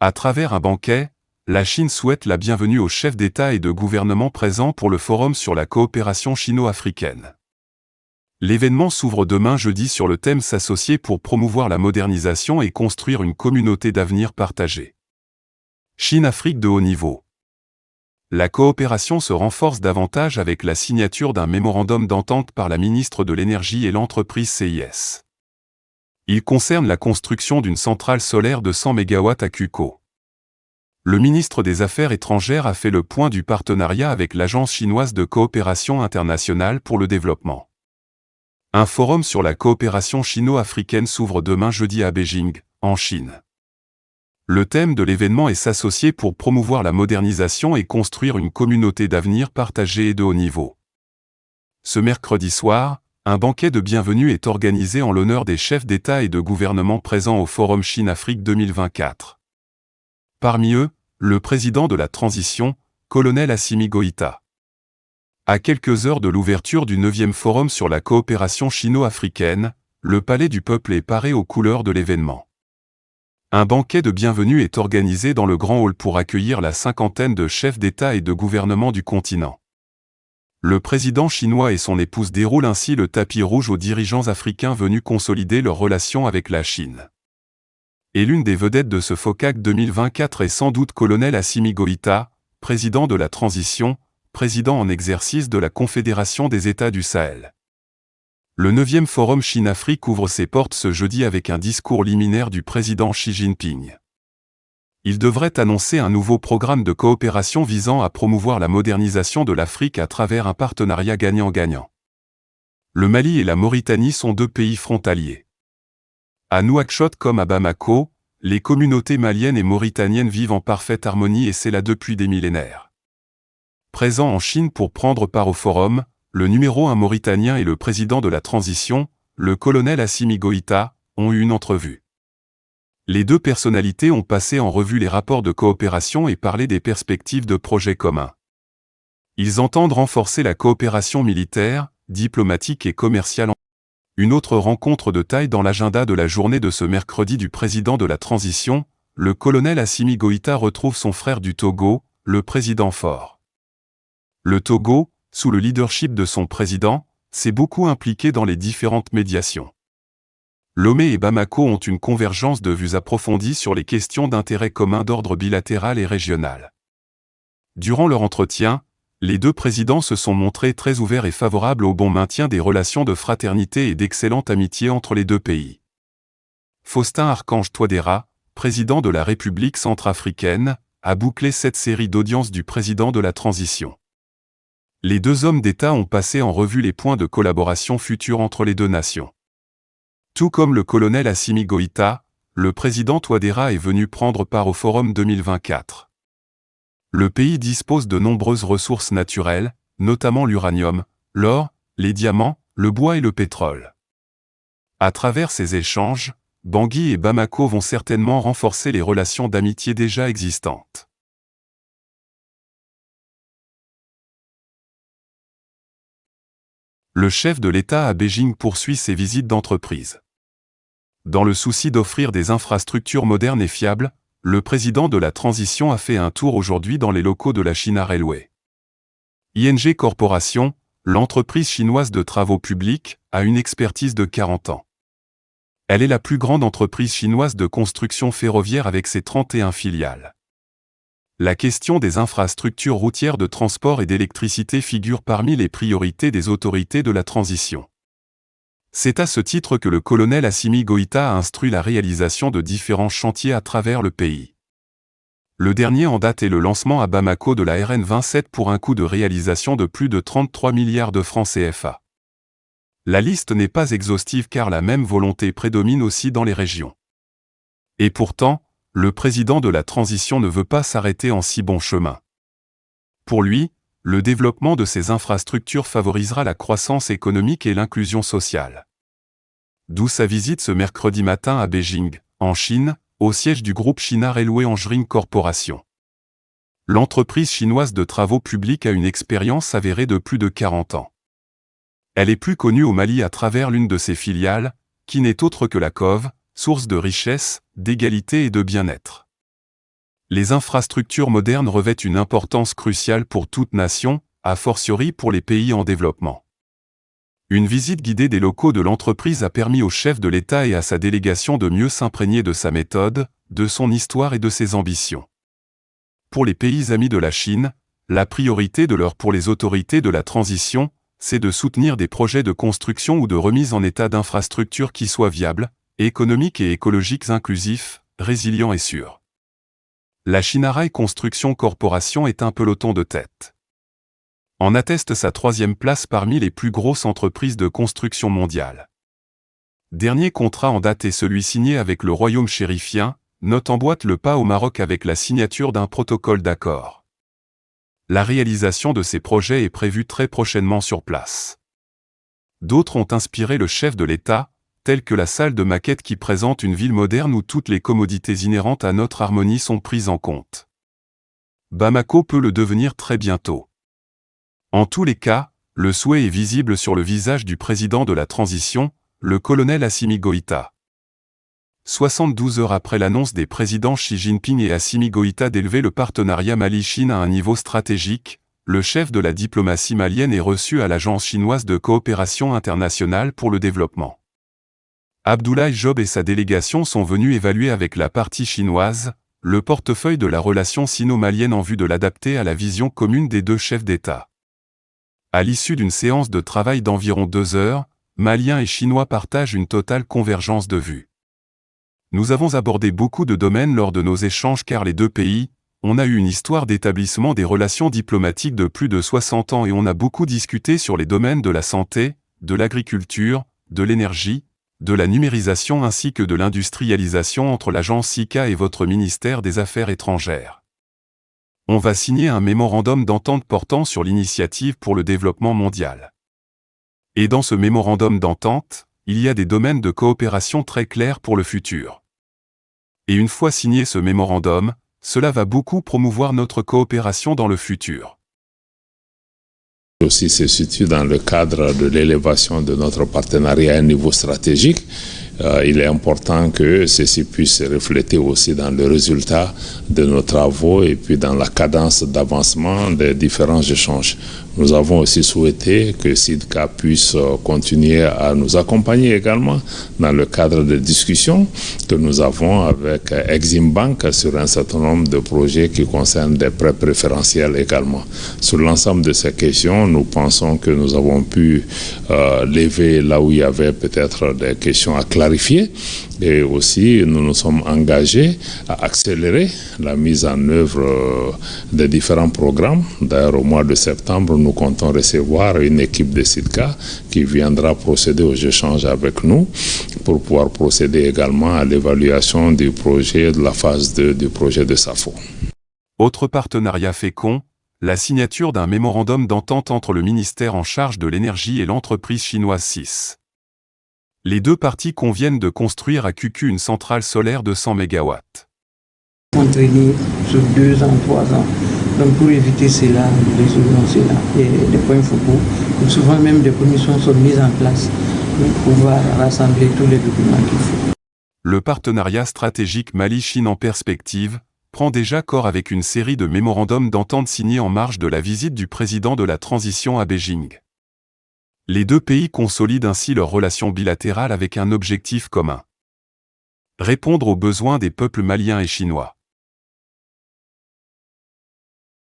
À travers un banquet, la Chine souhaite la bienvenue aux chefs d'État et de gouvernement présents pour le Forum sur la coopération chino-africaine. L'événement s'ouvre demain jeudi sur le thème « S'associer pour promouvoir la modernisation et construire une communauté d'avenir partagée ». Chine-Afrique de haut niveau. La coopération se renforce davantage avec la signature d'un mémorandum d'entente par la ministre de l'Énergie et l'entreprise CIS. Il concerne la construction d'une centrale solaire de 100 MW à Cuco. Le ministre des Affaires étrangères a fait le point du partenariat avec l'Agence chinoise de coopération internationale pour le développement. Un forum sur la coopération chino-africaine s'ouvre demain jeudi à Beijing, en Chine. Le thème de l'événement est s'associer pour promouvoir la modernisation et construire une communauté d'avenir partagée et de haut niveau. Ce mercredi soir, un banquet de bienvenue est organisé en l'honneur des chefs d'État et de gouvernement présents au Forum Chine-Afrique 2024. Parmi eux, le président de la transition, colonel Assimi Goïta. À quelques heures de l'ouverture du 9e Forum sur la coopération chino-africaine, le Palais du Peuple est paré aux couleurs de l'événement. Un banquet de bienvenue est organisé dans le Grand Hall pour accueillir la cinquantaine de chefs d'État et de gouvernement du continent. Le président chinois et son épouse déroulent ainsi le tapis rouge aux dirigeants africains venus consolider leurs relations avec la Chine. Et l'une des vedettes de ce FOCAC 2024 est sans doute colonel Assimi Goïta, président de la transition, président en exercice de la Confédération des États du Sahel. Le 9e Forum Chine-Afrique ouvre ses portes ce jeudi avec un discours liminaire du président Xi Jinping. Il devrait annoncer un nouveau programme de coopération visant à promouvoir la modernisation de l'Afrique à travers un partenariat gagnant-gagnant. Le Mali et la Mauritanie sont deux pays frontaliers. À Nouakchott comme à Bamako, les communautés maliennes et mauritaniennes vivent en parfaite harmonie et c'est là depuis des millénaires. Présent en Chine pour prendre part au forum, le numéro 1 mauritanien et le président de la transition, le colonel Assimi Goïta, ont eu une entrevue. Les deux personnalités ont passé en revue les rapports de coopération et parlé des perspectives de projets communs. Ils entendent renforcer la coopération militaire, diplomatique et commerciale. Une autre rencontre de taille dans l'agenda de la journée de ce mercredi du président de la transition, le colonel Assimi Goïta retrouve son frère du Togo, le président Faure. Le Togo, sous le leadership de son président, s'est beaucoup impliqué dans les différentes médiations. Lomé et Bamako ont une convergence de vues approfondies sur les questions d'intérêt commun d'ordre bilatéral et régional. Durant leur entretien, les deux présidents se sont montrés très ouverts et favorables au bon maintien des relations de fraternité et d'excellente amitié entre les deux pays. Faustin Archange Touadéra, président de la République centrafricaine, a bouclé cette série d'audiences du président de la transition. Les deux hommes d'État ont passé en revue les points de collaboration futurs entre les deux nations. Tout comme le colonel Assimi Goïta, le président Touadéra est venu prendre part au Forum 2024. Le pays dispose de nombreuses ressources naturelles, notamment l'uranium, l'or, les diamants, le bois et le pétrole. À travers ces échanges, Bangui et Bamako vont certainement renforcer les relations d'amitié déjà existantes. Le chef de l'État à Beijing poursuit ses visites d'entreprise. Dans le souci d'offrir des infrastructures modernes et fiables, le président de la transition a fait un tour aujourd'hui dans les locaux de la China Railway. ING Corporation, l'entreprise chinoise de travaux publics, a une expertise de 40 ans. Elle est la plus grande entreprise chinoise de construction ferroviaire avec ses 31 filiales. La question des infrastructures routières de transport et d'électricité figure parmi les priorités des autorités de la transition. C'est à ce titre que le colonel Assimi Goïta a instruit la réalisation de différents chantiers à travers le pays. Le dernier en date est le lancement à Bamako de la RN 27 pour un coût de réalisation de plus de 33 milliards de francs CFA. La liste n'est pas exhaustive car la même volonté prédomine aussi dans les régions. Et pourtant, le président de la transition ne veut pas s'arrêter en si bon chemin. Pour lui, le développement de ces infrastructures favorisera la croissance économique et l'inclusion sociale. D'où sa visite ce mercredi matin à Beijing, en Chine, au siège du groupe China Railway Engineering Corporation. L'entreprise chinoise de travaux publics a une expérience avérée de plus de 40 ans. Elle est plus connue au Mali à travers l'une de ses filiales, qui n'est autre que la COV, source de richesse, d'égalité et de bien-être. Les infrastructures modernes revêtent une importance cruciale pour toute nation, a fortiori pour les pays en développement. Une visite guidée des locaux de l'entreprise a permis au chef de l'État et à sa délégation de mieux s'imprégner de sa méthode, de son histoire et de ses ambitions. Pour les pays amis de la Chine, la priorité de l'heure pour les autorités de la transition, c'est de soutenir des projets de construction ou de remise en état d'infrastructures qui soient viables, économiques et écologiques inclusifs, résilients et sûrs. La Shinharai Construction Corporation est un peloton de tête. En atteste sa 3e place parmi les plus grosses entreprises de construction mondiale. Dernier contrat en date est celui signé avec le Royaume chérifien, note en boîte le pas au Maroc avec la signature d'un protocole d'accord. La réalisation de ces projets est prévue très prochainement sur place. D'autres ont inspiré le chef de l'État, tels que la salle de maquette qui présente une ville moderne où toutes les commodités inhérentes à notre harmonie sont prises en compte. Bamako peut le devenir très bientôt. En tous les cas, le souhait est visible sur le visage du président de la transition, le colonel Assimi Goïta. 72 heures après l'annonce des présidents Xi Jinping et Assimi Goïta d'élever le partenariat Mali-Chine à un niveau stratégique, le chef de la diplomatie malienne est reçu à l'Agence chinoise de coopération internationale pour le développement. Abdoulaye Job et sa délégation sont venus évaluer avec la partie chinoise le portefeuille de la relation sino-malienne en vue de l'adapter à la vision commune des deux chefs d'État. À l'issue d'une séance de travail d'environ 2 heures, Maliens et Chinois partagent une totale convergence de vues. Nous avons abordé beaucoup de domaines lors de nos échanges car les deux pays, on a eu une histoire d'établissement des relations diplomatiques de plus de 60 ans et on a beaucoup discuté sur les domaines de la santé, de l'agriculture, de l'énergie, de la numérisation ainsi que de l'industrialisation entre l'agence SICA et votre ministère des Affaires étrangères. On va signer un mémorandum d'entente portant sur l'initiative pour le développement mondial. Et dans ce mémorandum d'entente, il y a des domaines de coopération très clairs pour le futur. Et une fois signé ce mémorandum, cela va beaucoup promouvoir notre coopération dans le futur. Aussi se situe dans le cadre de l'élévation de notre partenariat à un niveau stratégique. Il est important que ceci puisse se refléter aussi dans le résultat de nos travaux et puis dans la cadence d'avancement des différents échanges. Nous avons aussi souhaité que SIDCA puisse continuer à nous accompagner également dans le cadre de discussions que nous avons avec Exim Bank sur un certain nombre de projets qui concernent des prêts préférentiels également. Sur l'ensemble de ces questions, nous pensons que nous avons pu lever là où il y avait peut-être des questions à clarifier et aussi nous nous sommes engagés à accélérer la mise en œuvre des différents programmes. D'ailleurs, au mois de septembre, nous comptons recevoir une équipe de SIDCA qui viendra procéder aux échanges avec nous pour pouvoir procéder également à l'évaluation du projet, de la phase 2 du projet de SAFO. Autre partenariat fécond, la signature d'un mémorandum d'entente entre le ministère en charge de l'énergie et l'entreprise chinoise CIS. Les deux parties conviennent de construire à Cucu une centrale solaire de 100 MW. Entraîner sur 2 ans, 3 ans. Donc pour éviter cela, résoudre cela, il y a des points focaux. Souvent même des commissions sont mises en place pour pouvoir rassembler tous les documents qu'il faut. Le partenariat stratégique Mali-Chine en perspective prend déjà corps avec une série de mémorandums d'entente signés en marge de la visite du président de la transition à Beijing. Les deux pays consolident ainsi leurs relations bilatérales avec un objectif commun. Répondre aux besoins des peuples maliens et chinois.